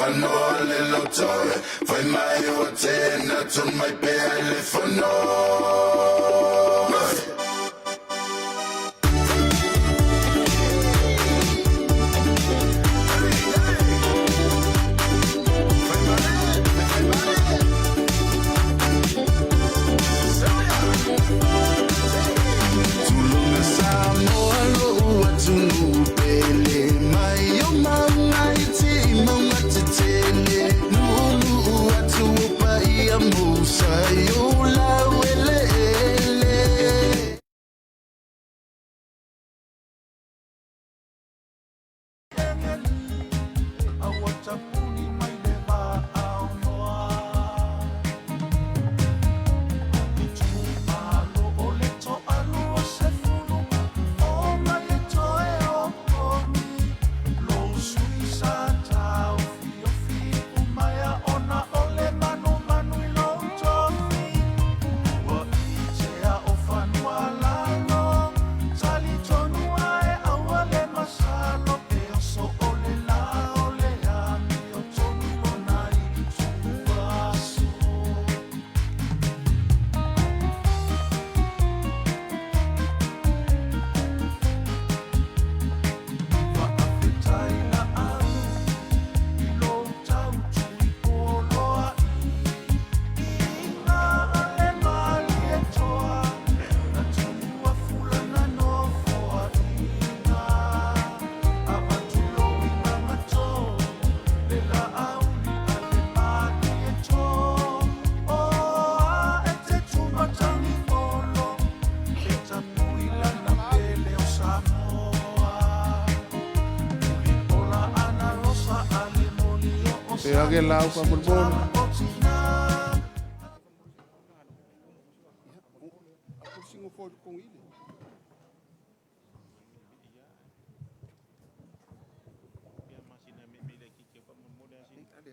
fano le lotoe fai mai o tena ton mai pe le fano Lagi lau ka berbon. Aku singo for kong ini.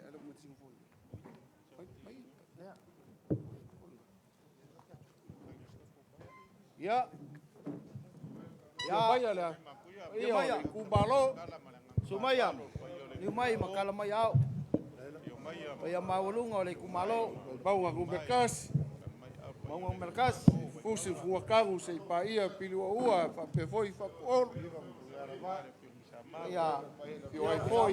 Ada mau singo for. Ya. Ya. Paia lah. Iya. Kubalo. Sumayam. Limai makala mayau. Paia maualuga o le Itumalo Pauga Merkas. Pauga Merkas. Fusi fuakagu se paia pilua fa pefoi fa por. Ia Yo ai foi.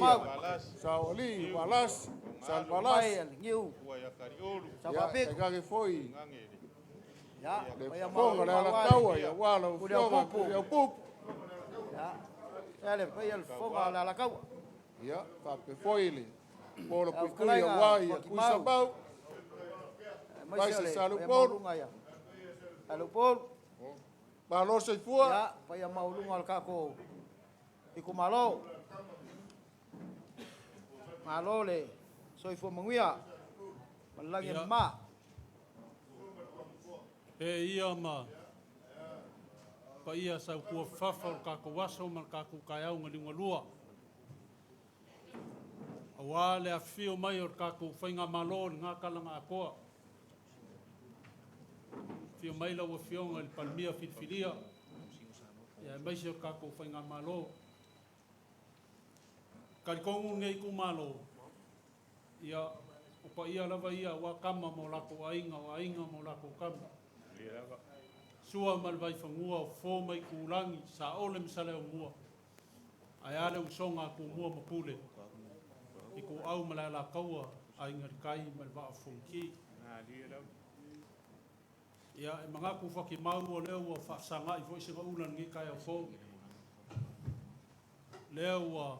Saoli balas. Sal balas. Paia ngiu. Sapapik. Kage foi. Ya paia Ponga la taua ya wala Kuria pupu. ya pup. Ya. Ele paia fonga la kau. Ya fa pefoi le. Polo kuia wai ya kusabau. Vai se salupor. Salupor. Balo se fua. Ya paia maualuga al kako Itumalo. Malo le soifua manguia. Malagi ma. Ia ma. Pa ia sa kua fafa o kako waso ma kako kaiau ngalinga lua. Awa le a fio mai o kako whainga malo ngā kalanga a koa. Fio mai lau a fionga il palmia filfilia. Ia mai se o kako whainga malo. Karikongu ngei ku malo. Ia o pa ia lava ia wa kama mo lako ainga o ainga mo lako kama. Sua malvai whangua o fō mai kurangi sa ole misale o mua. Ai ale usonga ku mua mapule. I ko au malai la kaua ai ngarikai malva a fonki. Ia e mga ku whaki mau o leo o whaasanga i fo isinga ulan ngi kai au fō. Leo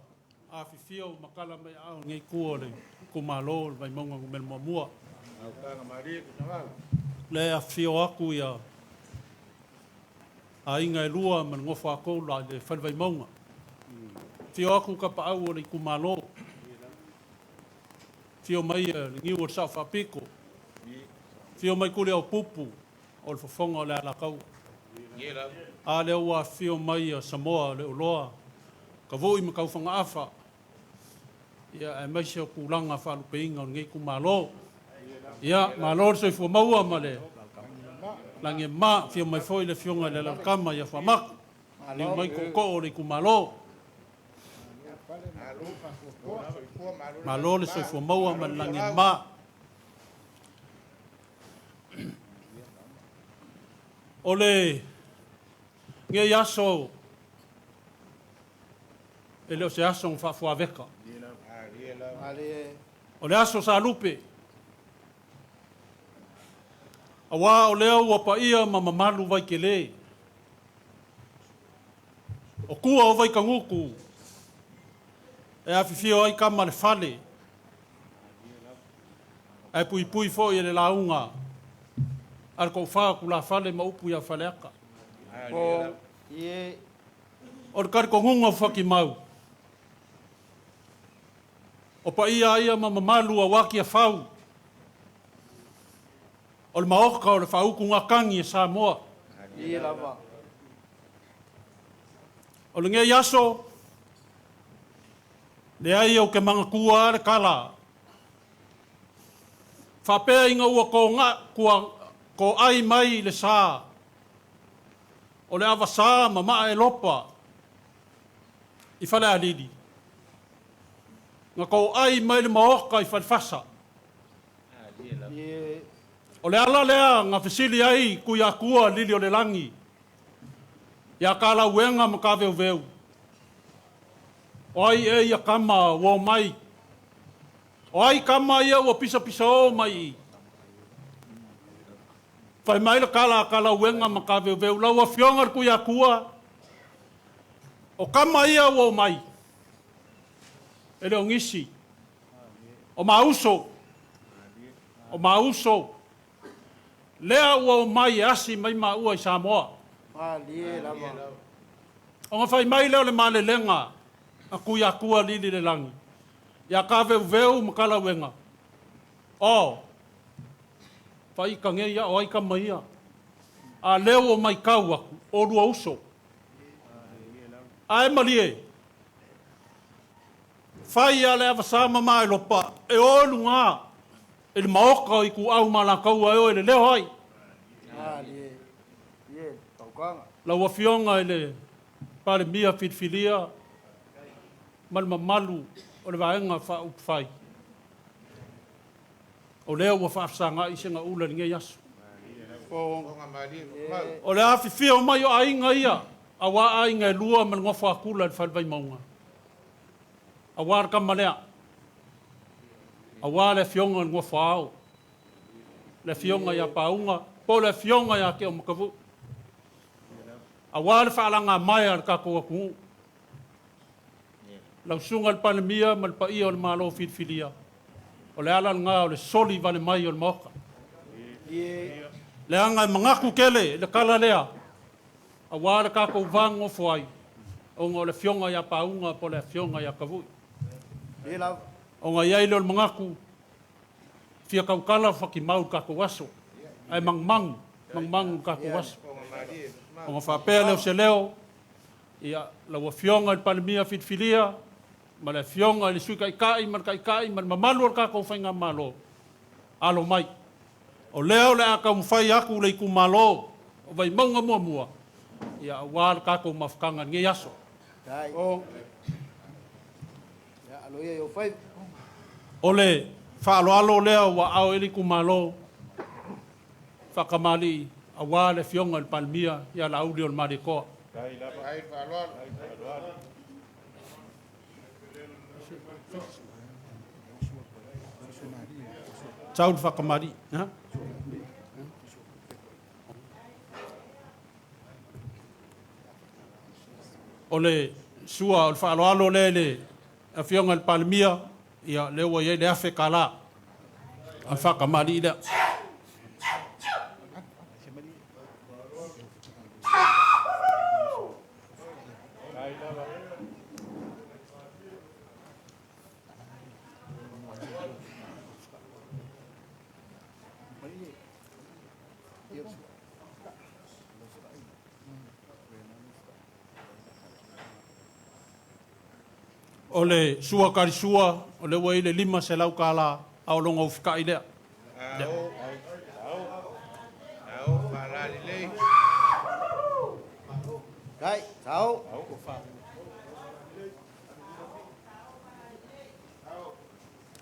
a whiwhio makala mai au ngai kua le Itumalo Vaimauga ngumel mua. Le a whio aku ia a inga e lua man ngofa ako la le Vaimauga. Whio aku ka pa au o le Itumalo. Whio mai le ngiu o South Apiko. Whio mai kule au pupu o le whafonga o le alakau. A leo wa whio mai a Samoa le uloa. Ka voi ma kau whanga awha. Ia e mai se o kulanga whalupeinga o ngei Itumalo. Ia, malo se fua maua ma le. Lange ma, whio mai foi le whionga le lakama ia whamaku. Ni mai ko o le Itumalo. Malo le soifua maua ma langi ma. Ole nge yaso ele o se aso ng whafuaveka. O le aso sa lupe. Awa o leo ua paia ma mamalu vai ke le. O kua o vai kanguku. E awhiwhio ai kama le whale. E pui pui fo i le launga. Ar ko wha ku la whale ma upu ia whaleaka. O le kari ko ngunga whaki mau. O pa ia ma mamalu a waki a whau. O le maoka o le whauku ngakangi e Samoa. O le nge yaso. Le ai au ke manga kua le kala. Whapea inga ua ko ai mai le sā. O le awa sā ma maa e lopa. I whale alili. Nga ko ai mai le maoka i whalfasa. O le ala lea nga whisili ai kuia kua lili o le langi. Ia kala uenga ma ka veu veu. O ai e ia kama wo mai. O ai kama ia ua pisa pisa o mai. Whai mai le kala uenga ma ka veu veu. Lau a fiongar kuia kua. O kama ia wo mai. Ele o ngisi. O mauso. O mauso. Lea ua o mai asi mai maua i Samoa. O nga whai mai leo le male lenga. A kuia kua lili le langi. Ia ka veu veu ma kala wenga. O. Whai ka ngeia o ai ka maia. A leo o mai kau aku. O rua uso. A e malie. Whai a le awa sama mai lopa. E olu ngā. E le maoka i ku au malakau ai o e le leo hai. Lau a fionga e le pare mia fitfilia. Malma malu o le vaenga wha upwhai. O leo wa whaafsanga i senga ula nge yasu. O le afi fio mai o ainga ia. A wa ainga e lua man ngofa akula le whalvai maunga. A wa ka malea. A wa le fionga ngofa au. Le fionga ia paunga. Po le fionga ia ke o makavu. A wa le whaalanga mai ar kako aku. Lau sunga le panemia ma le paia o le malo fitfilia. O le ala ngā o le soli vale mai o le moka. Le anga e mangaku kele, le kala lea. A wāre kako vango fuai. O ngā le fionga ia paunga po le fionga ia kavui. O ngā iai leo le mangaku. Fia kaukala whaki mau kako waso. Ai mangmangu kako waso. O ngā whapea leo se leo. Ia lau a fionga le panemia fitfilia. Ma le fionga le sui kai ma le mamalu ar kako whainga malo. Alo mai. O leo le aka mwhai aku le iku malo. O vai maunga mua mua. Ia wār kako mawhakanga nge yaso. O le whaalo leo wa au ele iku malo. Whakamali a wā le fionga le palmia. Ia la auli o le marikoa. Tau le whakamari. O le sua o le whaaloalo le a fionga le palemia ia lewa iei le afe kala. A whakamari lea. O le sua karisua, o le wai le lima se lau kala au longa ufika i lea. Au, Talalelei. Kai, tau.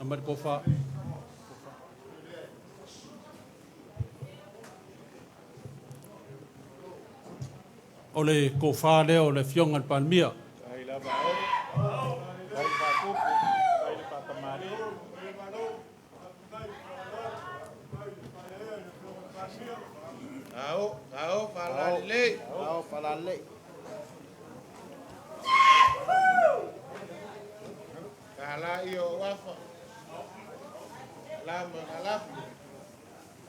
Amar ko fa. Ole ko fa leo le fionga palmia. Tahu Talalelei. Tahu Talalelei. Kala iyo wafa. Lama ngalapu.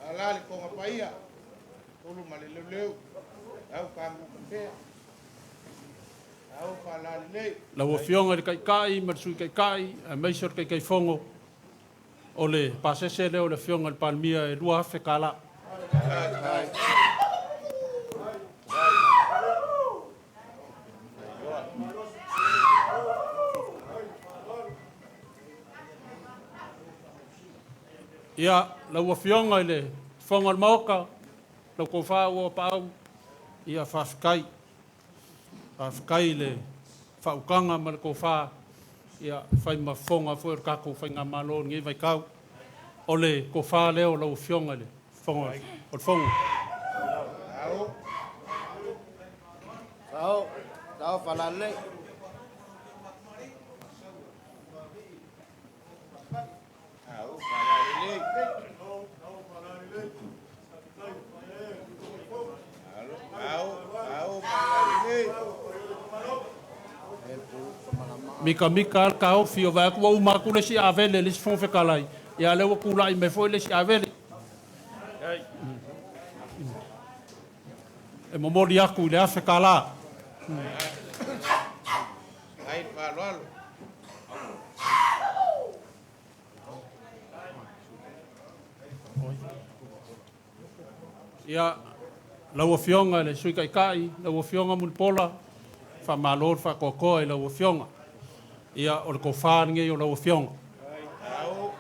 Alali konga paia. Tulu malileu. Tahu kamu kempea. Tahu Talalelei. Lau fionga kai kai, marsui kai kai, a meisor kai kai fongo. Ole pasese leo le fionga palmia e lua hafe kala. Ia, lau fionga le fonga mauka, lau ko wha ua pau, ia whawhikai. Whawhikai le whaukanga ma le ko wha, ia whai ma fonga fuer kako whai ngā malo ngi vai kau. Ole ko wha leo lau fionga le fonga, o fonga. Tahu Talalelei. Mika al ka ofi o vai ku o ma ku le si avele le fon fe kalai. Ia le o ku lai me foi le si avele. E mo mori aku le afe kala. Ai palualo. Ia lau o fionga le sui kai kai, lau o fionga mun pola, fa malor fa koko e lau o fionga. Ia o le ko whāringe o lau o fionga. Tahu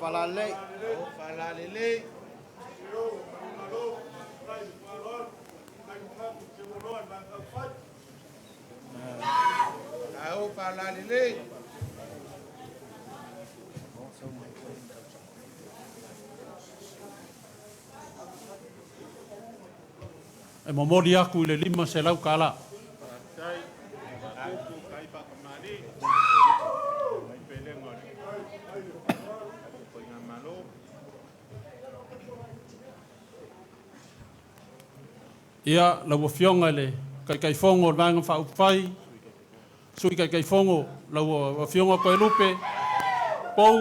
Talalelei. Tahu Talalelei. Tahu Talalelei. E mo mori aku i le lima se lau kala. Ia lau o fionga le kai fongo vanga fa upai. Sui kai fongo lau o fionga koe lupe. Pou.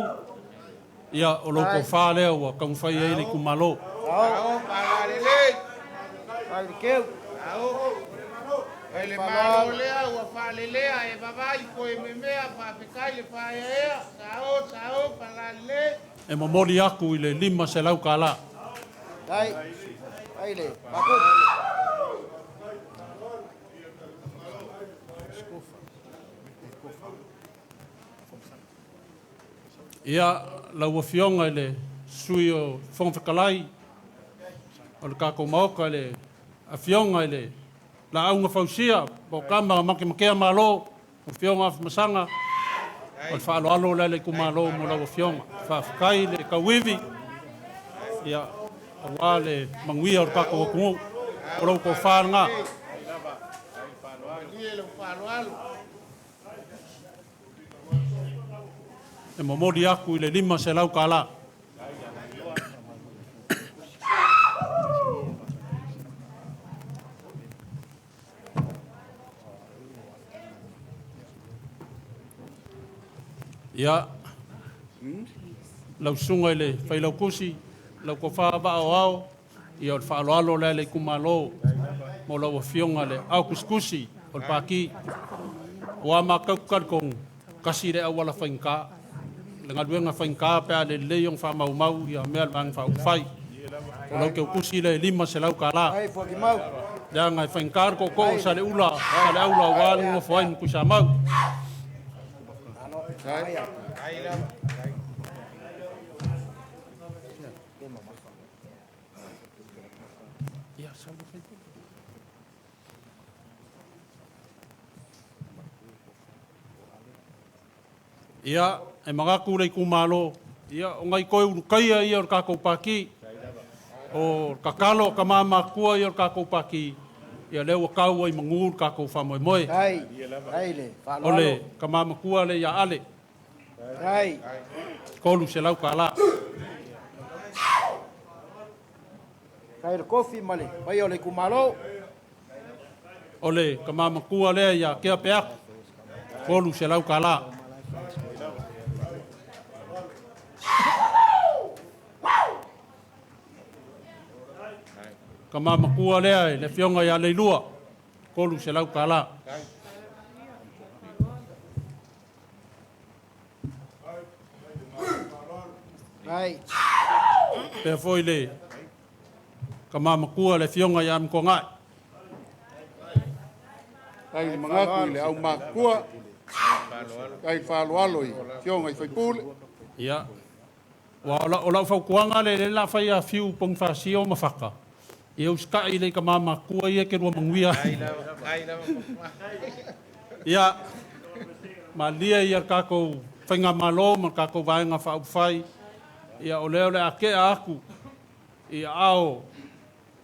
Ia o loko wha leo wa kang whai e le kumalo. Tahu Talalelei. Vai keu. Tahu. Ele malo lea ua whalelea e vavai koe me mea whawhikai le paia ea. Tahu Talalelei. E mo mori aku i le lima se lau kala. Dai. Ai le. Paku. Ia lau o fionga le sui o whongwhakalai. O le kako maoka le a fionga le la aunga whausia. Po kama makea malo. O fionga masanga. O le whaalo alo le kumalo mo lau o fionga. Whawhikai le kawivi. Ia o wā le manguia o le kako o kungu. O lau ko whānga. E mo mori aku i le lima se lau kala. Ia, lau sunga i le whailau kusi, lau ko whaava o ao, i o le whaaloalo le kumalo, mo lau o fionga le au kuskusi, o le pāki. O ama kaukar kong kasi le awala whainka, le ngaduenga whainka pea le leong wha mau i a mea vang wha uwhai. O lau ke kusi le lima se lau kala. Ai fuaki mau. Ia ngai whainka ko ko sa le ula wāli ngo whain kusa mau. Ia, e mga kule kumalo ia o ngai koe unukaia ia o kako paki o kakalo ka mama kua ia o kako paki ia leo kau ai mangur kako famoe moe Ai le, ole ka mama kua le ia ale Ai. kolu se lau kala Kai le kofi male, pai ole kumalo. ole ka mama kua le ia kia peak kolu se lau kala ka mama kua le le fionga ia le lua kolu se lau kala Ai. pe foi le ka mama kua le fionga ia mko ngai Kai le mga kui le au makua. Kai whaloalo i. Fionga i Faipule. ia wa ola fau kuanga le la fai a fiu pong fasio mafaka ia uska i le ka mama kua ia ke rua manguia ia malia ia kako whainga malo ma kako vaenga whau whai ia o leo le ake aku ia ao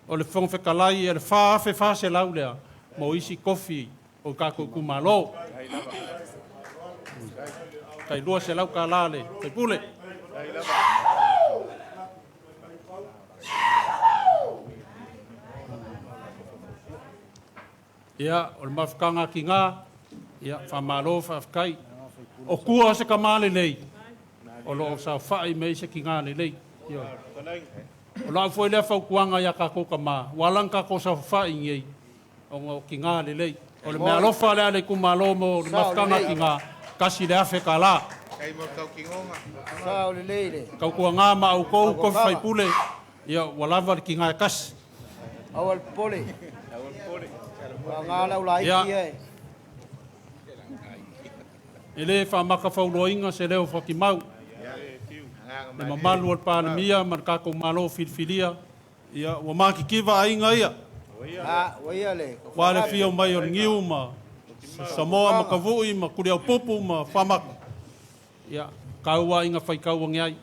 o le whong whekalai ia le whaafe whase lau lea mo isi kofi o kako kumalo kai lua se lau ka lale Faipule ia o le mafukanga ki ngā ia whamalo whafkai o kua se ka male lei o lo sa whai mei se ki ngā lei ia o lau foi lea whaukuanga ia kako ka mā walang kako sa whai ngei o ngā ki ngā lei o le mea lofa lea le kumalo mo le mafukanga ki ngā kasi le afe ka la Kai mo kau kingonga. Sa ole le. kau kua ngā ma au kou kofi Faipule ia walava ki ngā kasi Awal pole. Ngala ulai Ia. kia. e le whamaka whauloinga se leo whakimau le mamalu al pānemia ma kako malo filfilia ia wa maki kiva ainga ia Ah, wai ale. wa le fio mai o ngiu ma Samoa ma kavui ma kuri au pupu ma whamaka ia kaua inga whai kaua ngai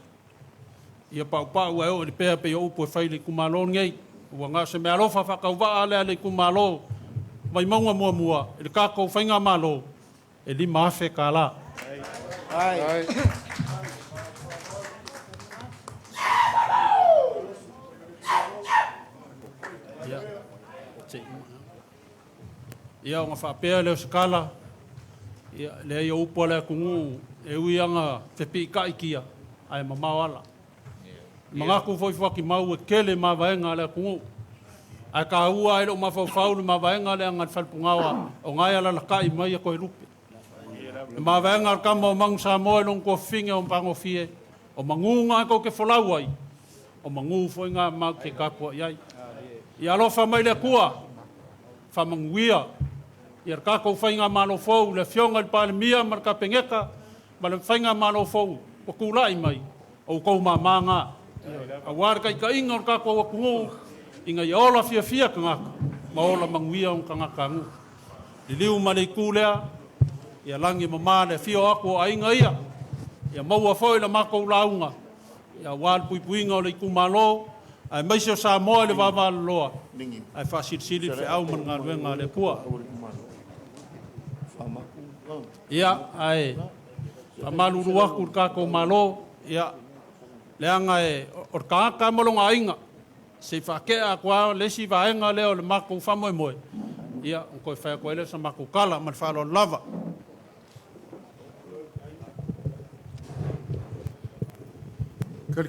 ia pau pau e o le pēa pe o upu e whaile kumalo ngai ua ngā se mea lofa whakauwa ale ale kumalo mai maunga mua mua e le kako whainga malo e li maafe ka la Ai. Ai. ia ia o ngā whapea leo sakala ia le ia upu ale kungu e uianga whepi ka ikia ai mamau ala mga ku foi whaki mau e kele ma vaenga le kungu ai ka ua e lo ma fau ma vaenga le ngat falpungawa o ngai ala la kai mai ko rupe ma vaenga ka mo mang sa mo long ko finga o pango fie o mangunga ko ke folau ai o mangu foi nga ma ke ka ko ai ia lo fa mai le kua fa manguia ia ka ko fainga malo fou le fionga pa le mia mar ka pengeka ma le fainga malo fou o kulai mai o ko mamanga a war kai ka inga ka ko kungu inga ia ola fia fia kanga ma ola manguia on kanga kangu li liu ma le kulea ia langi mama le fio ako ainga ia maua foi la mako launga ia wal pui puinga o le kumalo ai mai so sa mo le vava loa ai fasil sili fe au man nga wenga le pua ia ai amalu ruaku ka ko malo ia leanga e or ka molonga ainga se fa ke a kwa le si vaenga le o le mako famo moe ia ko fa ko ele sa mako kala man fa lo lava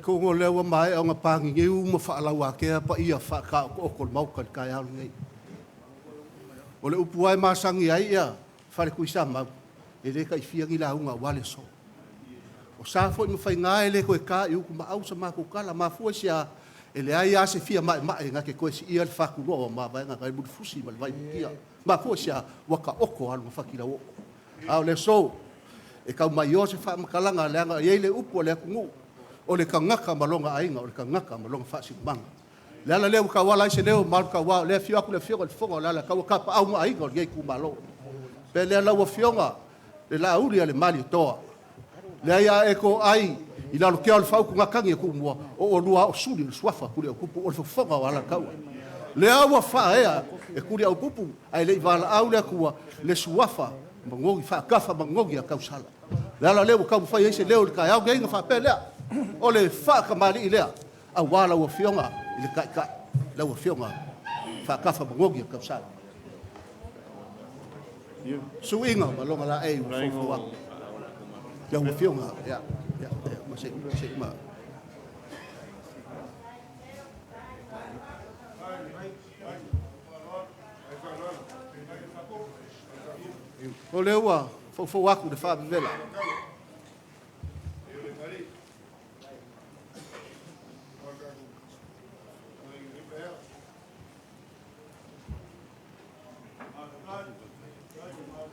Ko ngo lewa mai o nga pangi ngeu ma fa la wa ke pa ia fa ka o ko mau ka ka ya ngai o le upu ai ma sangi ai ia fa le kuisa ma e le ka fia ngi la unga wale so o sa fo mo fa ngai le ko ka yu ma au sa ma ko kala ma fu sia e le ai se fia ma nga ke ko si ia fa ku lo ma ba nga kai bu fusi ma vai ia ma fu sia wa ka o ko al fa ki la o au le so e ka mai yo se fa ma kala nga le nga ye le upu le ku o le kangaka malonga ainga o le kangaka malonga fasi manga le ala leo ka wala se leo mal ka wa le fio aku le fio le fonga la ka ka pa au ainga o ye ku malo pe le la wo fionga le la uri le mali toa Le ia e ko ai i lalo ke al fau ku ngakangi ku mo o lua o suli swafa ku le ku o fonga wala kau. Le awa fa ea e ku le au pupu ai le vala au le ku le swafa mangogi fa kafa mangogi a kausala. Le ala le ka fa ese le o ka au genga fa pele. O le fa ka mali ile a wala o fionga ile ka la o fionga fa kafa mangogi a kausala. Suinga malonga la e fo wa. Ya o fionga ya masih ma. O le ua fo aku de fa vela.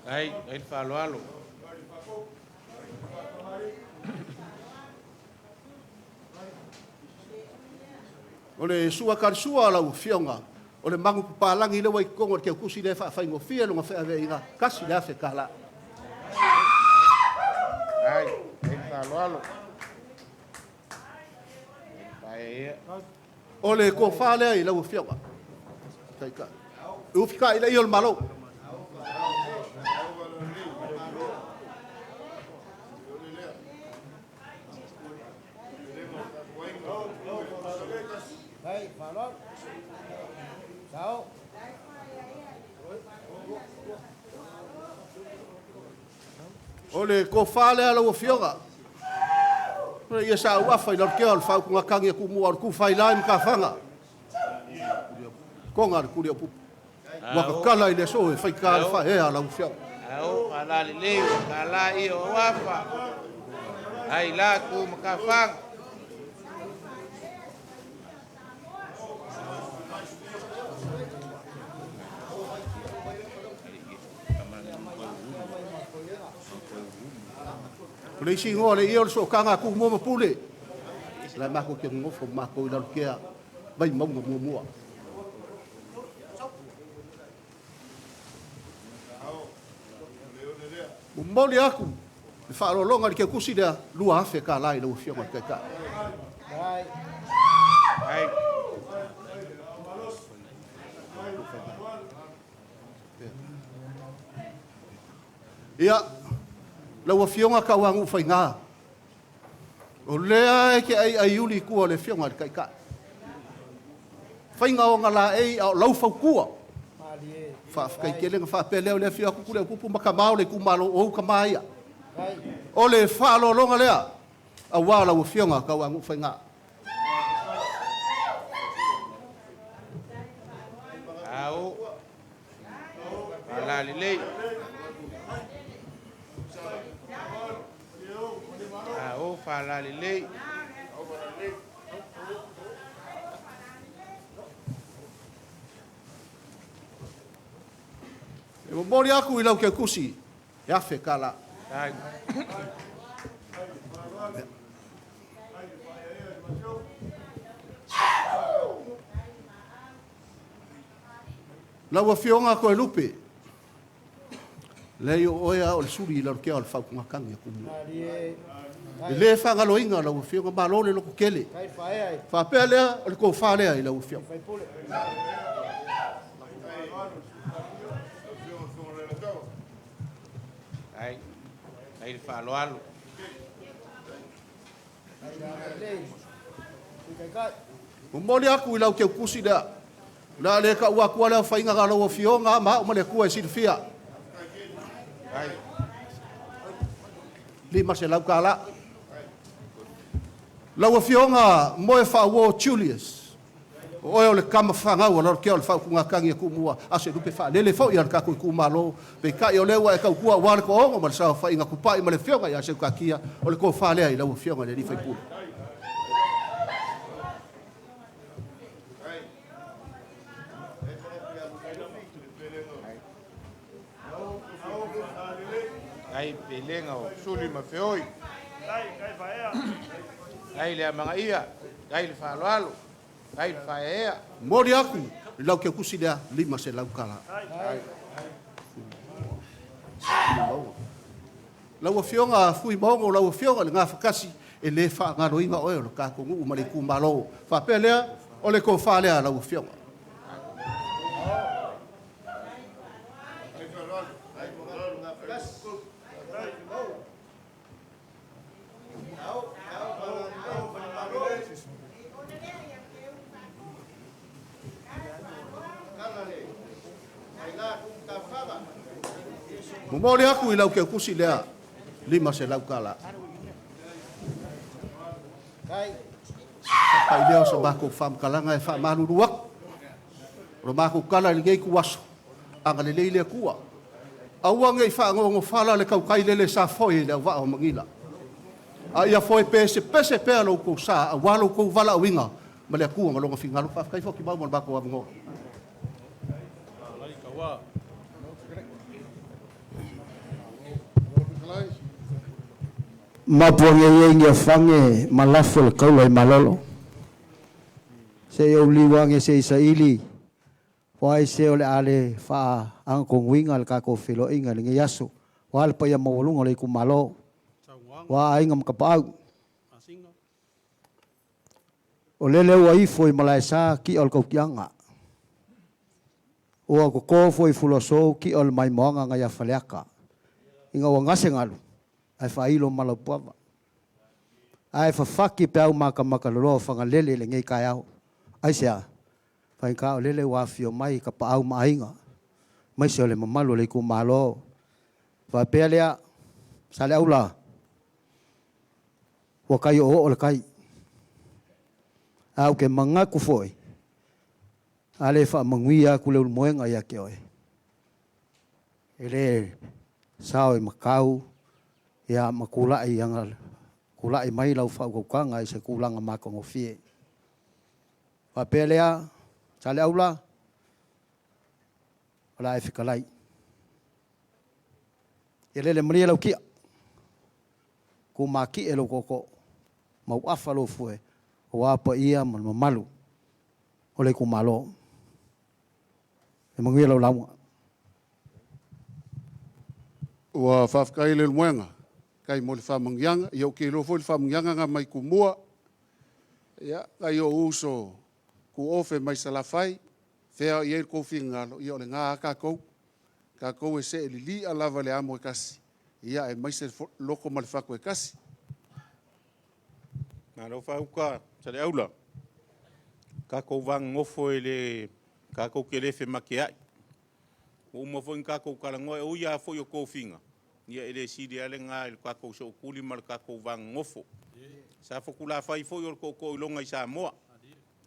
Ai fa alo. O le sua karsua la u fionga. O le mangu palangi le wai kongo ke kusi le fa ingo fia no fa ave inga kasi le fe kala. Ai fa alo. Paia. O le ko fa le i la u fionga. Kai ka. U fika ile iol malo. Hey, Marlon. Sao? O le ko fa le ala u fionga. O ia sa u afa i la ke al fa ku ngakangi ku mo ku fa ila im ka fanga. Konga ku le pu. Wa ka kala i le so e fa ka fa e ala u fionga. Au talalelei kala i o wafa. Ai la ku makafang. Le si ngole i o so kanga ku mo mo pule. La ma ko ke mo fo ma ko i la ke vai mo mo mo. O moli aku, le whaalolonga ke kusi lea, lua afe ka lai lau whionga kai ka. Ai. Ai. Ia, lau whionga ka wangu whai ngā. O lea e ke ai uli kua le whionga kai ka. Whai ngā o ngā la ei au lau whau kua. Kai kelenga fa peleo le fia ku kule ku maka mau le ku malo o ka maia o le fa lo longa lea a wala o fionga ka wangu fainga Au talalelei au talalelei e mo mori aku i lau ke kusi e afe kala Ai. lau a fionga ko e lupe le yo oia o le suri i lau ke al fa ku ngakangi ku mo e le fa ngalo inga lau a fionga malo le loko kele Kai fae ai. fa pelea o le ko fa lea i lau a fionga Faipule. Ai. Ai fa alo. Lei. Kai kai. o mori aku i lau ke kusi da la le ka ua kua le fainga ga lau a fionga ma o male kua e silfia Ai. lima se lau kala. Lau a fionga moe wha wo Julius. O le kama whanga ua lor kia o le whau kunga kangi ku mua. Ase lupe wha lele fau i al kaku i ku malo. Pe ka i o lewa e kau kua wale ko ongo ma le sao wha inga kupai ma le fionga i ase ka kia. O le ko wha lea i lau a fionga le ni Faipule. Ai pelenga o suli ma feoi. Ai le manga ia. Ai le fa alo. Ai le fa ea. Mori aku i lau ke kusi lea lima se lau kala. Ai. Lau fionga fui maongo lau fionga le ngā whakasi e le wha ngaro inga oe o le kākongu umare kumalo. Whapelea o le ko whalea lau fionga. Mumole aku I lau ke kusi lea lima se lau kala. Pai leo sa mako whamkalanga e whamaruruak. Ro mako kala li ngei kuwaso. Anga le leile kua. Auanga I whaangongo whala le kau kailele sa foi le au wao mangila. A ia foi pese pea lau kou sa a walo kou wala winga. Ma le kua ngalonga fingalu whafkai foki mau mon bako amungo. Mapuange ngia fange malafo le kaula I malolo. Se o liwange se isaili. Wai se ole ale fa ang kong winga le kako filo inga le ngiaso. Wal pa ya mawalunga le kumalo. Wa inga makapau. Asiga. O lele wa ifo I malaisa ki ol kau kianga. O ko ko foi fuloso ki ol mai moanga nga ya faleaka. Inga wa ngase ngalu. Ai fa ilo malapua. Ai fa faki pe au maka lolo fanga lele le ngai kai au. Ai sia. Fa ka o lele wa fio mai ka pa au mainga. Mai se le mamalo le ku malo. Fa pelea sale aula. Wa kai o le kai. Au ke manga ku foi. Ale fa manguia ku le moenga ya ke oi. Ele sao I makau ya makula I yang kula I mai lau fa ko kanga I se kulanga mako ngofie. Fa pelea sale aula. Ola e fikalai. Ele le mria lau kia. Ku maki e lo koko. Mau afa lo fue. O apa ia malu. Ole ku malo. E manguia lau lau. Wa whafkai le muenga. Kai mo le whamangianga. Iau ke lo fo le whamangianga nga mai kumua. Ia, kai o uso ku ofe mai salafai. Fea I ko fingalo. Ia o le ngā kakou. Kakou e se e li alava le amo e kasi. Ia e mai se loko ma le whako e kasi. Nā rau whauka, sare aula. Kakou wang ngofo e le kakou ke le whemake ai. O umafo in kakou karangoe, o ia fo i o koufinga. Ia ele siri ale ngā il kakou so kuli mal kakou wang ngofo. Sa fo kula fai fo i o koko ilonga I Samoa.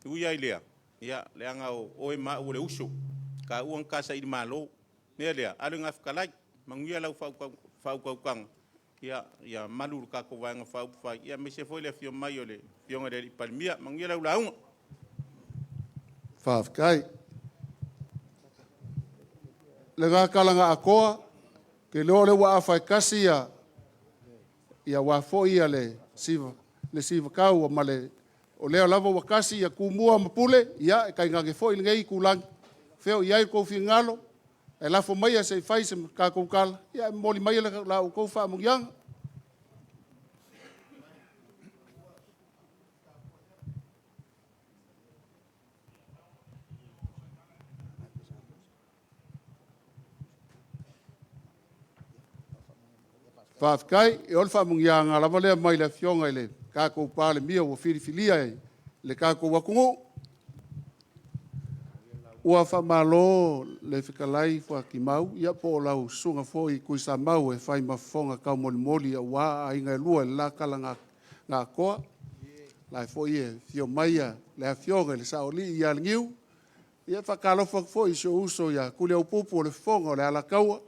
Uia ilea. Ia leanga o e maa ule uso. Ka uang kasa Itumalo. Nea lea, ale ngā whakalai. Manguia lau whaukanga. Ia maluru kakou wanga whaupawhai. Ia me se fo i le fio mai o le fionga le Palmia. Manguia lau launga. Whafkai. Le ngā kalanga akoa, ke leo le wa awhai kasi ia wafo ia le siva kau ma le o leo lava wa kasi ia kumua mapule, ia e kai ngange fo ili ngei kulangi. Feo ia I kou fingalo, e lafo maia se fai se kakou kala, ia e moli maia la u kou wha mungianga. Whafkai, e ol whamungianga lava lea mai le fionga I le kākou pāle mia ua whirifilia e le kākou wakungu. Ua whamalo le whikalai whakimau, ia po lau sunga fo I kui sa mau e whai mafonga kau moli a wā a inga e lua le lakala ngā koa. Lai fo I e fio maia le a fionga le saoli I alingiu. Ia whakalofa fo I so uso ia kule au pupu o le fonga o le alakaua.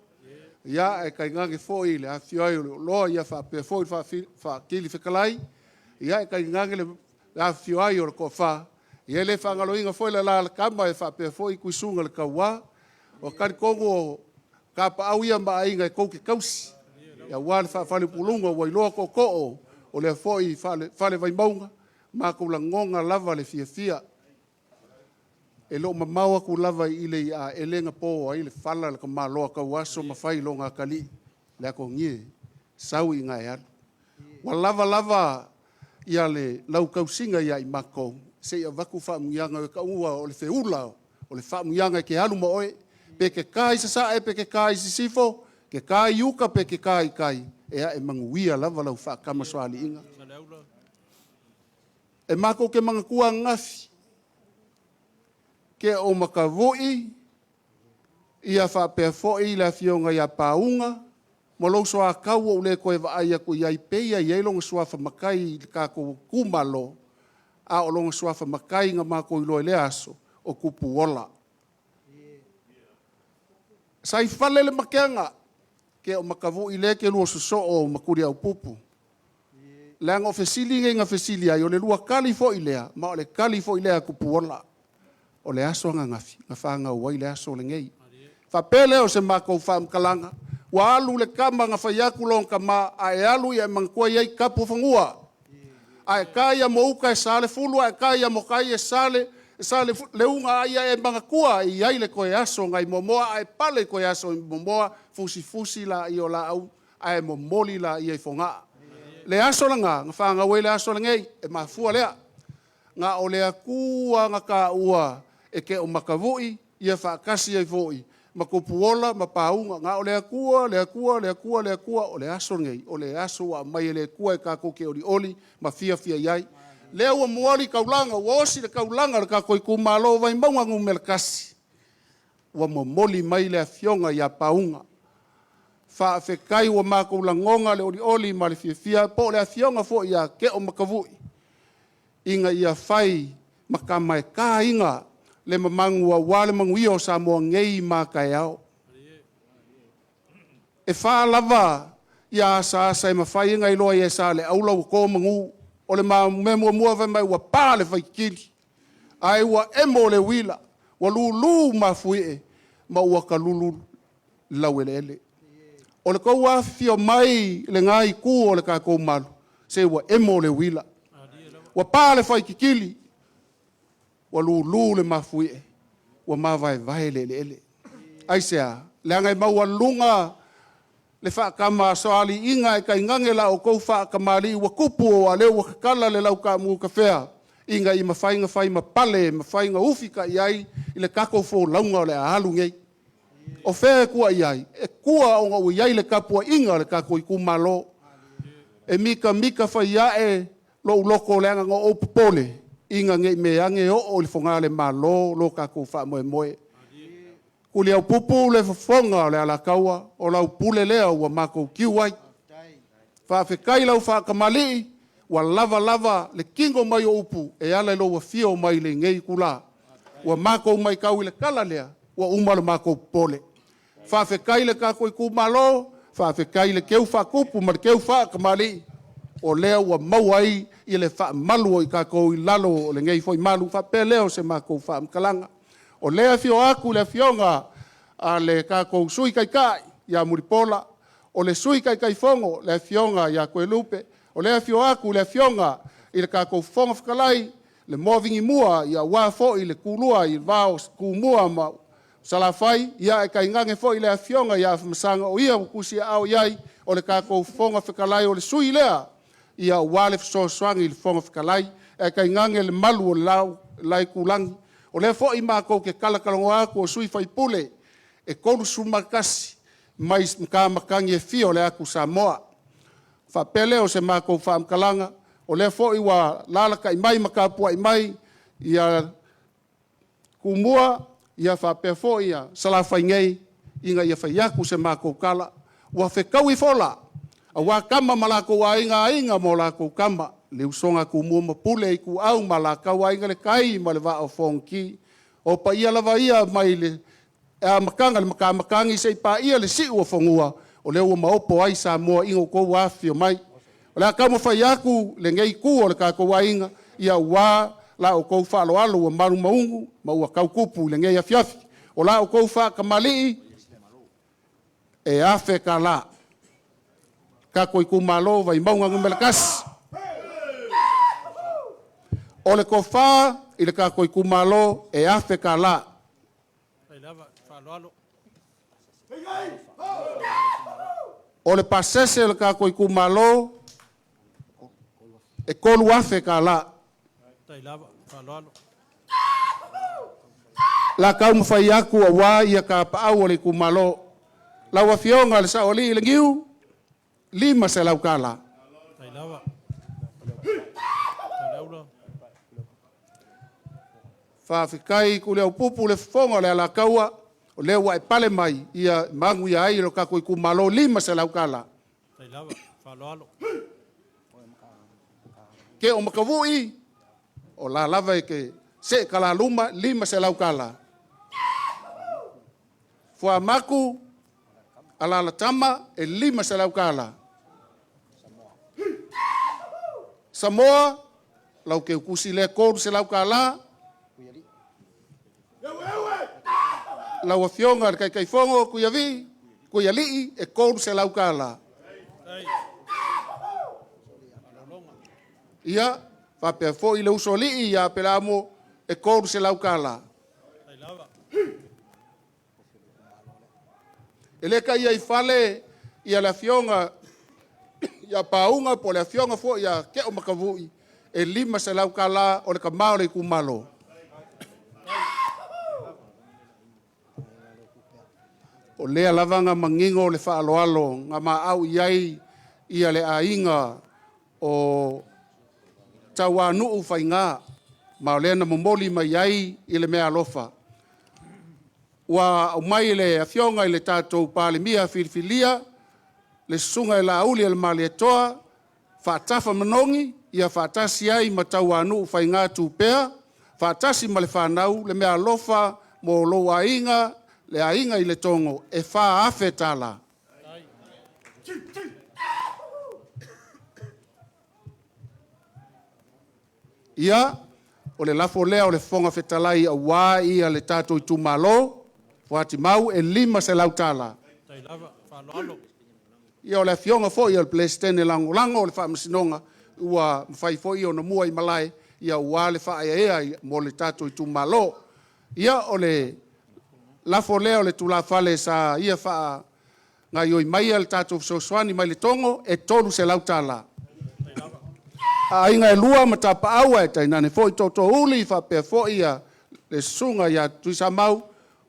Ia e kai ngange fo I le a fioi loa ia whape fo I whakili whikalai. Ia e kai ngange le a fioi o le ko wha. Ia le whangalo inga fo I le la kama e whape fo I kuisunga le kaua. O kari kongo o kapa au ia maa inga e kouke kausi. Ia wale whale pulunga wa iloa ko o le fo I whale Vaimauga. Mako la ngonga lava le fia. E lo mamaua ku lava I le a elenga po ai le fala le kamaloa ka waso mafai lo nga kali le ko ngie sau i ngai alu. Wa lava ia le lau kausinga ia i mako. Se ia vaku whaamuianga ka ua o le whiula o le whaamuianga ke alu mo oe. Pe ke kai sa pe ke kai sifo, ke kai yuka pe ke kai. Ea e manguia lava lau whaakama soali inga. E mako ke mga kua ngafi. Ke o makavoi, ia whapea foi la fionga ia paunga, mo lo soa kau o le koe vaaya ko iai peia i eilonga suafa makai ka ko kumalo, a o longa suafa makai nga mako i loe le aso, o kupu ola. Sai whale le makeanga, ke o makavoi le ke lua suso o makuri au pupu. Leanga o fesili nga fesili ai, o le lua kali fo ilea, ma o le kali fo ilea kupu ola. O le aso nga ngafi, nga whaanga uai le aso le ngei. Whapele o se mako whaamkalanga, wa alu le kama nga whaiaku long kama, a e alu ia mangkua iei kapu whangua. A e kai a mouka e sale fulu, a e kai a mokai e sale leunga aia e mangakua i ai le koe aso ngai momoa, a e pale koe aso i momoa, fusi la i o la au, a e momoli la i e whongaa. Le aso la nga whaanga ue le aso la ngei, e mafua lea. Nga o lea kua nga ka ua e ke o makavui, ia whaakasi ai foi. Makopuola, mapaunga, nga o lea kua, o le aso ngei, o le aso wa mai le kua e kako ke oli, ma fia iai. Lea ua muali kaulanga, ua osi le kaulanga le kako i Itumalo Vaimauga ngumelkasi. Ua momoli mai le fionga ia paunga. Whaafekai ua mako langonga le oli ma le fia, po le fionga fo ia ke o makavui. Inga ia fai makama e ka inga le mamangu wa wale mangui o sa moa ngei maka e au. E wha lava ia sa e mawhai inga iloa ia sa le aula wa ko mangu o le mua vai mai ua pā le whaikili. Ai ua emo le wila, wa lulu ma fuie ma ua ka lulu lauelele. O le kou afio mai le ngai ku o le kako malu, se ua emo le wila. Wa pā le whaikikili, wa lulu le mafuie, wa mawai le. Aisea, le angai maua lunga, le whaakama soali inga e kai ngangela o kou whaakamali, wa kupu o a leo wa kakala le lau ka mua ka whea, inga i mawhainga whai mapale, mawhainga ufika iai, i le kako fo launga o le ahalu ngei. O whea kua iai, e kua o ngau iai le kapua inga le kako i Itumalo, e mika whai iae, lo uloko leanga ngo opopole inga nge me ange o le fonga le malo lo ka ko fa moe kuli au pupu le fonga le ala kaua o lau pule lea wa mako kiwai fa fe kai lau fa kamali wa lava le kingo mai upu e ala lo wa fio mai le ngei kula wa mako mai kau le kala lea wa umalo mako pole fa fe kai le ka ko Itumalo fa fe kai le keu fa kupu ma keu fa kamali o lea ua mauai i le wha malu o i kako i lalo o le ngei foi malu wha pe leo se mako wha mkalanga. O lea fio aku le fionga a le kako sui kai ia muripola, o le sui kai fongo le fionga ia koe lupe, o lea fio aku le fionga i le kako fonga whakalai, le movingi mua ia wafo i le kulua i vao kumua ma salafai, ia e kai ngange fo i le fionga ia masanga o ia ukusi au iai, o le kako fonga whakalai o le sui lea, ia wale soangi le fonga whakalai, e kai ngange le malu o lau lai kulangi. O le fo i mako ke kalakalongo aku o sui Faipule, e kolu sumakasi, mai mka makangi e fio le aku Samoa. Whapele o se mako whaamkalanga, o le fo i wa lalaka i mai makapua i mai, ia kumua, ia whape fo ia salafai ngei, inga ia whaiaku se mako kala, ua whekau i fola, a wā kama malako wa inga mo lako kama. Le usonga ku mua mapule i ku au malaka wa inga le kai ma le wa o fonki. O pa ia lava ia mai le makanga le makangi se pa ia le si ua fongua. O le ua maopo ai sa moa inga ko wa fio mai. O le kama whaiaku le ngei ku o le kako wa inga. Ia wā la o kou whaalo alo wa maru maungu ma ua kaukupu le ngei afiafi. O la o kou whaakamali e afe ka la. Kako i Itumalo Vaimauga ngumelkasi. O le kofa i le kako i Itumalo e afe ka la. O le pasese le kako i kumalo, e kolu afe ka la. Tai lava, whaloalo. La kau mawhai aku a wā ia ka paau o le kumalo. Lau a fionga le sa o li le ngiu, 5 se lau ka la. Tai lava. Tai laula. Whawhikai ku leo pupu le whonga le ala kaua, o leo wa e pale mai, ia mangu ia ai lo kako i kumalo 5 se lau ka la. Tai lava, whaloalo. Ke o makavui, o la lava e ke se kala luma 5 se lau ka la. Fua maku, ala la tama e 5 se lau ka la. Samoa, lau ke ukusi le koru se lau ka la. Lau a fionga kai kai fongo kuia vi, kuia lii e koru se lau ka la. Ia, whapea fo i le uso lii ia pela amo e koru se lau ka la. Tai lava. E leka ia i fale ia la fionga ia paunga po le fionga fo ia ke o makavui e 5 se lau ka la o le kamao le kumalo. O lea lavanga mangingo le whaaloalo nga maau iai ia le ainga o taua nuu whainga ma o lea na momoli mai iai i le mea alofa. Wa umai le afionga i le tatou pale mia filifilia, le sunga i la auli le mali etoa, whaatafa manongi, ia whaatasi ai ma taua nuu whainga tūpea, whaatasi ma le whanau, le mea alofa mo lo ainga, le ainga i le tongo, e wha afe tala. Ia, o le lafo lea o le fonga fetalai a wā ia le tātou Itumalo, whati mau e 5 se lau tala. Tai lava, whaloalo. Ia o le fionga fo ia le plestene lango lango o le wha masinonga, ua mwhai fo ia o na mua i malai, ia ua le wha ea mo le tātou Itumalo. Ia o le lafo lea o le tula fale sa ia wha ngai oi mai le tātou sosuani mai le tongo, e 3 se lau tala. A inga e lua ma tapa aua e tainane fo i toto uli fa pe fo ia le sunga ia tuisa mau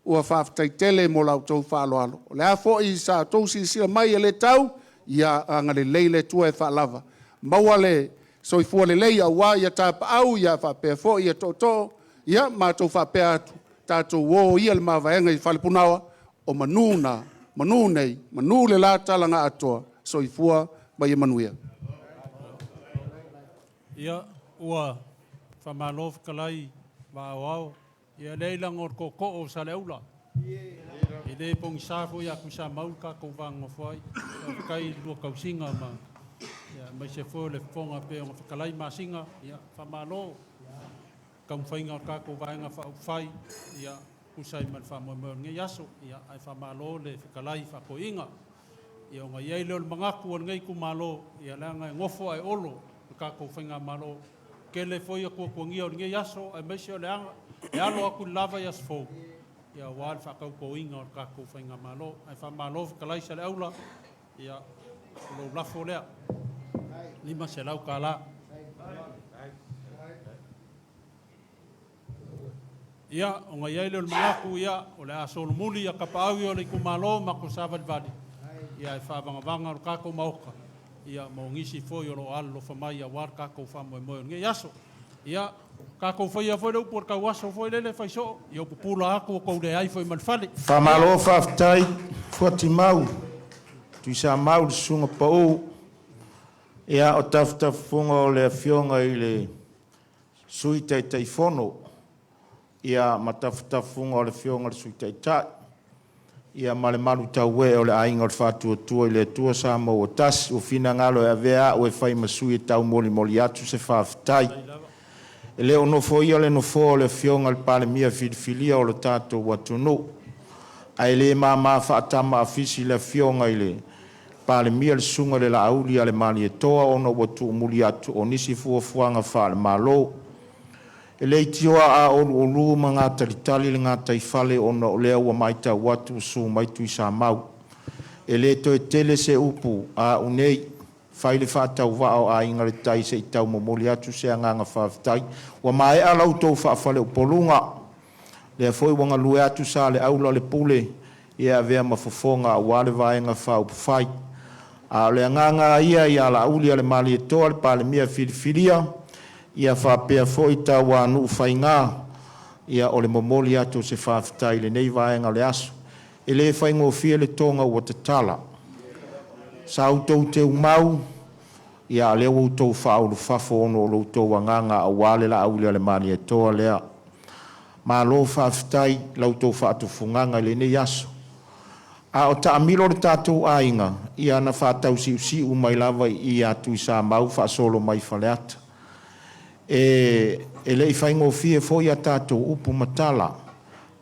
ua fa taitele mo lau tau fa alo. Le a fo i sa tau si sila mai e le tau ia anga le leile tua e fa lava. Maua le so i fua le lei a wa ia tapa au ia fa pe fo ia toto ia ma tau fa pe atu tatou wo ia le mavaenga i fale punawa o manunei manu le la talanga atoa so i fua mai e manuia. Ia, ua, whamalo whakalai, wāoao, ia leilang or koko o sa leula. I le pong sāfo ia ku sa mau ka kou wanga whai, kai lua kausinga ma, ia, mai se fo le whonga pe o whakalai masinga, ia, whamalo, kau whainga o ka kou wanga whai, ia, kusai man whamoe nge yaso, ia, ai whamalo le whakalai whakoinga, ia, o ngai eile o le mangaku o ngai kumalo, ia, langa ngofo ai olo, ka ko whainga malo, ke le foi a kua kuangia o nge yaso, ai meisi o le anga, e alo aku lava yas fo. Ia wāle whakau ko inga o ka ko whainga malo, ai wha malo whakalai sa le aula, ia lo lafo lea, 5 se lau ka la. Ia, o ngai eile o le mangaku ia, o le aso muli a kapaawi o le kumalo, ma ko savali. Ia e whavangavanga o ka ko mauka. Ia mo ngisi foi o lo alo famai a war ka ko famo mo nge yaso ia ka ko foi a foi do por ka waso foi le fai so ia pupula ako ko le ai foi man fale famalo faftai foti mau tu sa mau sunga po ia o tafta fungo le fionga ile suite taifono ia matafta fungo le fionga le suite tai ia male malu taue o le ainga o le whātua le tua sa mo o tas o fina ngalo e avea o e whai masui e tau moli atu se whawhitai. E leo no fo ia le no fo le fionga le pale mia filia o le tātou watunu. Ai le mama whaatama afisi le fionga i le pale mia le sunga le la auli le mali e toa o no watu moli atu o nisi fuafuanga wha le malo. E le tioa a olu mga talitali le ngā taifale o na o lea ua maita watu su maitu i sa mau. e le to tele se upu a unei fai le whaatau wao a inga le tai se i tau momoli atu se anganga whaafitai. Wa mai a lau tau whaafale upolunga. Le foi wanga lue atu sa le aula le pule i a vea mafofonga a wale vaenga whaupufai. A le anganga ia i a la auli a le mali e toa le pale mia filifilia i a whaapea foi tau wa nu whainga i a ole momoli atu se whaafitai le nei vaenga le aso. E le whaingo fia le tonga ua te tala. Sa utou te umau, ia leo utou whaulu whafo ono o utou wanganga a wale la aulia le mani e toa lea. Ma lo whaafitai la utou whaatufunganga le ne yaso. A o ta amilo le tātou ainga, ia na whaatau si umai lava i atu i sa mau whaasolo mai whaleata. E le i whaingo fie fo ia tātou upu matala.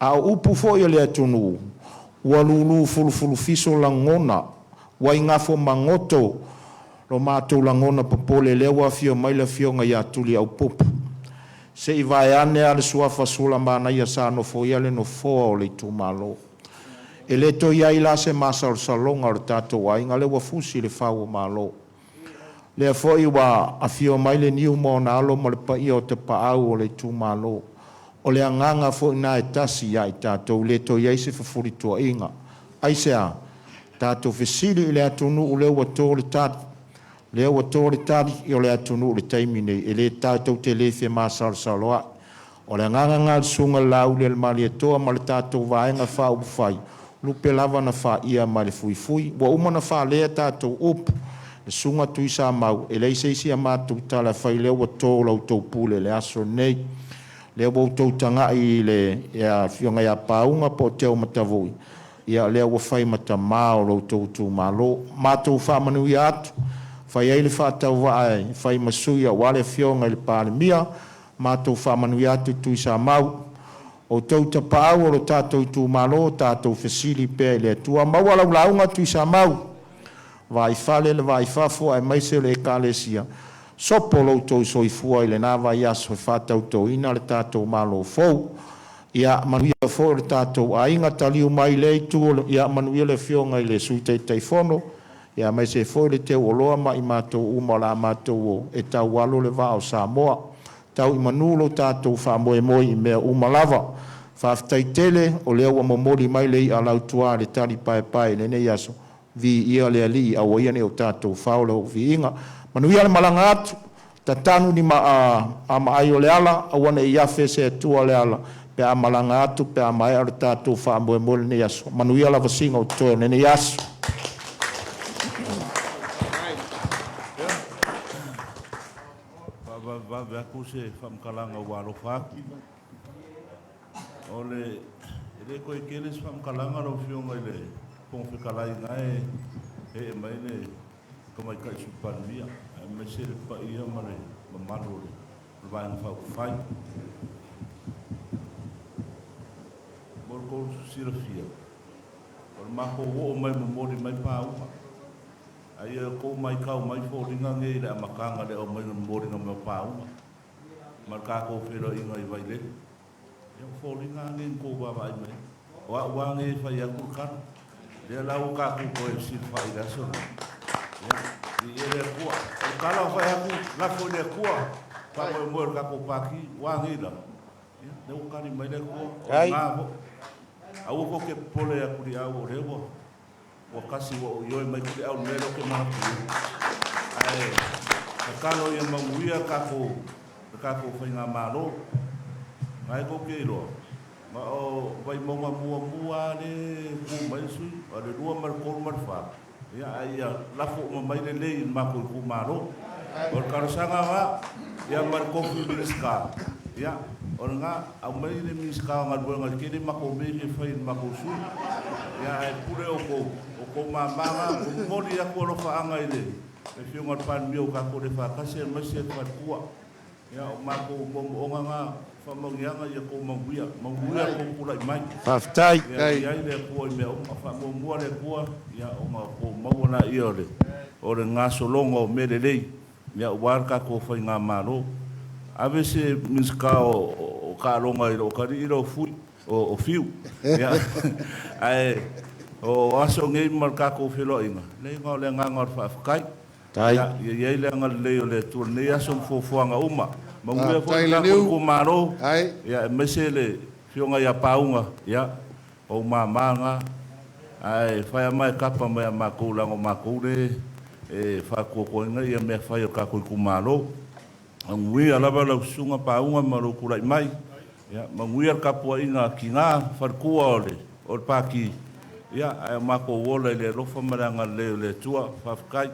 A o upu fo ia le atunu, ua lulu fulu fiso langona, wai ngafo mangoto lo mātou langona papole lewa fio maila fio nga ia tuli au popu. Se i vai ane ale suafa sula mana ia sa no fo ia le no foa o le Itumalo. E le to ia ila se masal salonga o tatou ainga lewa fusi le whau o malo. Le fo i wa a fio maile niu mo na alo ma le pa ia o te paau o le Itumalo. O le anganga fo ina e tasi ia i tatou le to ia i se fafuritua inga. Aisea, tātou fesili i le atunu o leo ato le tati. Leo ato le tati i o le atunu o le taimine. E le tātou te lefe masal saloa. O le nganga sunga lau le mali atoa ma le tātou vaenga wha upufai. Lupe lava na wha ia ma le fui fui. Wa uma na wha lea tātou upu. Le sunga tui sa mau. E le isi a mātou tala whai leo ato lau tau pule le aso nei. Leo ato tanga i le fionga ia paunga po Teomatavui. Ia lea ua whai mata mao lo tautu malo. Mātou whamanui atu. Whai eile whaatau wae. Whai masuia wale fionga ili pāle mia. Mātou whamanui atu tui sa mau. O tauta pāu o lo tātou tu malo. Tātou fesili pē le tua. Maualau launga tui sa mau. Vai whale le vai whafo ai maise le ekalesia. Sopo lo tau soifua ile nā vai aso whatau tau ina le tātou malo fau. Ia manuia fo le tātou a inga taliu mai le tu ia manuia le fionga i le suite taifono ia mai se fo le te oloa mai mātou uma la mātou e tau walo le vao Samoa tau i manulo tātou wha moe moi i mea uma lava whaftai tele o leo a momori mai le i a lautua le tali pae le nei aso vi ia le ali a waiane o tātou whaolo vi inga manuia le malanga atu tatanu ni a maai o le ala a wane i afe se atua le ala pe a malanga atu, pe a mai ar tātou wha moe mole ne yaso. Manuia lava singa o toi ne yaso. Vave aku se whamkalanga waro whaki. Ole, ele koe keles whamkalanga ro whionga ile pongwhikalai ngai e mai ne kamai kai supanvia. Me se le pa ia mare mamalo le vaenga whai. Ko sirafia. Or mako wo mai momori mai Pauga. Ai ko mai kau mai foringa nge le makanga le o mai momori nga mai Pauga. Marka ko fero inga i vai le. Yo foringa nge ko ba vai mai. Wa nge fa ya ku kan. Le la u ka ku ko sir fa ida so. Ya. Di ele ku. Kala fa ya ku la ko le ku. Pa mo mo ka ko paki wa nge la. Ya, le u ka ni mai le ku. Ngavo. Au ko ke pole ya kuri au rewo o kasi wo yo mai kuri au mero ke ma ku ai kalo ya manguia ka ko fainga malo ai ko ke lo ma o vai monga mua le ku mai su o le rua mar ko mar fa ya ai ya la fo mai le le ma ku malo o ka sanga wa ya mar ko ku biska ya Oranga au mai le miska nga duanga kene mako mege fai mako su ya e pure o ko mama o mori ya ko ro fa anga ile e fio ngot pan bio ka ko le fa ka se ma se fa kuwa ya mako o nga fa mo nga ya ko manguia ko pula mai Whaftai. ya ile ko me o fa mo mo le ko ya o ma ko mo na iole o le nga solongo me le lei ya warka ko fa nga maro ave se miska o ka longa i ro ka ri ro fu o fiu ya ai O aso ngai mar ka ko filo inga. Le ngau le ngangor fa kai. Tai. Ya ye le ngal le o le tu ne aso fofuanga uma. Ma Ah, ngue fo tai le ka niu. ko maro. Ai. Ya mesele fionga ya paunga ya o mamanga ai fai mai kapa mai makula ngo makule e fa ko ko ngai me fai ka ko kumalo ngui ala bala sunga paunga maro kula mai ya ngui ka po ina kinga far kuole o paki ya ai mako wola le rofa maranga le tua fa kai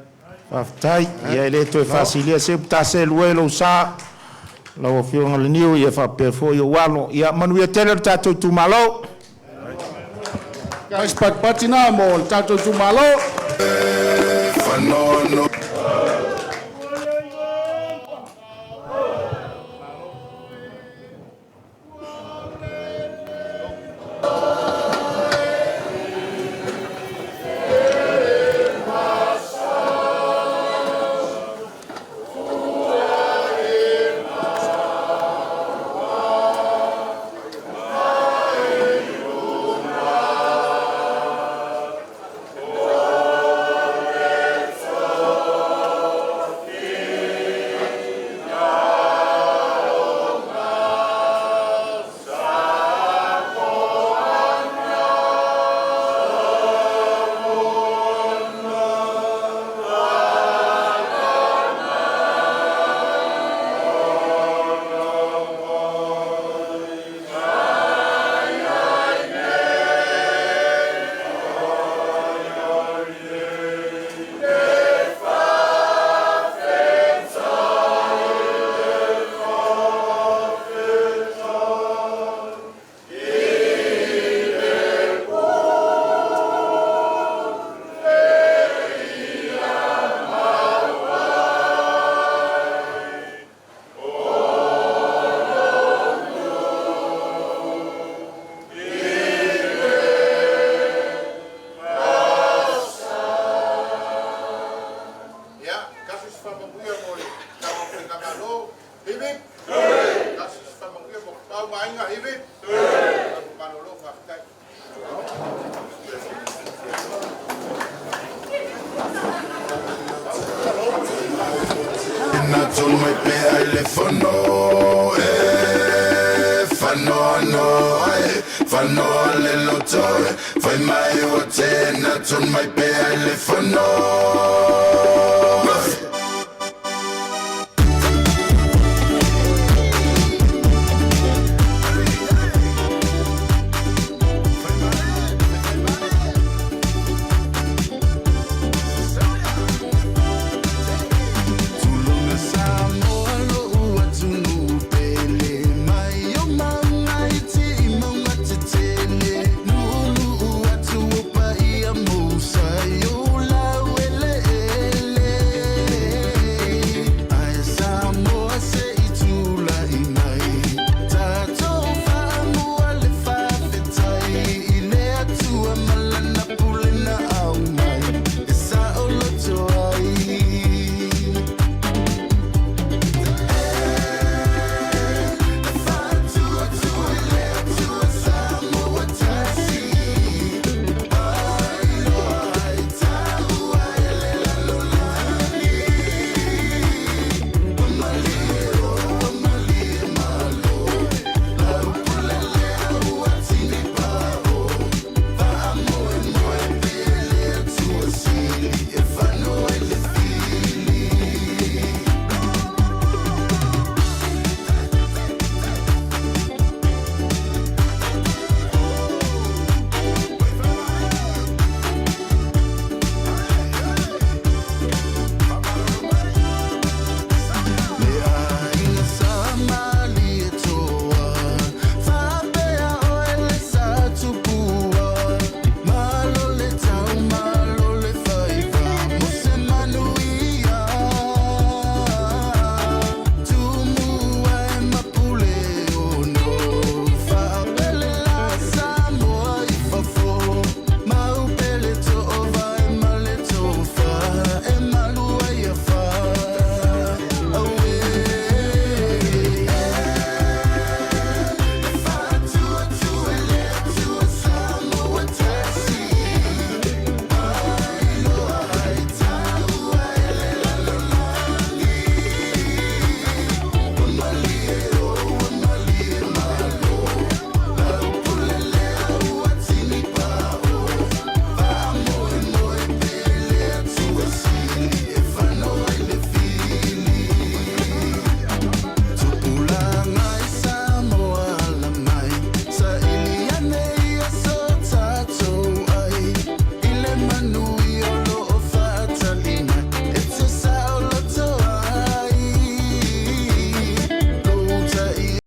Aftai, ia ele to fasilia se ta se luelo sa. Lo fio ngal niu ia fa pe fo ia walo ia manu ia tele tatou tumalo. Guys, patina mo tatou tumalo. Fanono. Natul mai pe ale fano fano le loto fai mai o te natul mai pe ale fano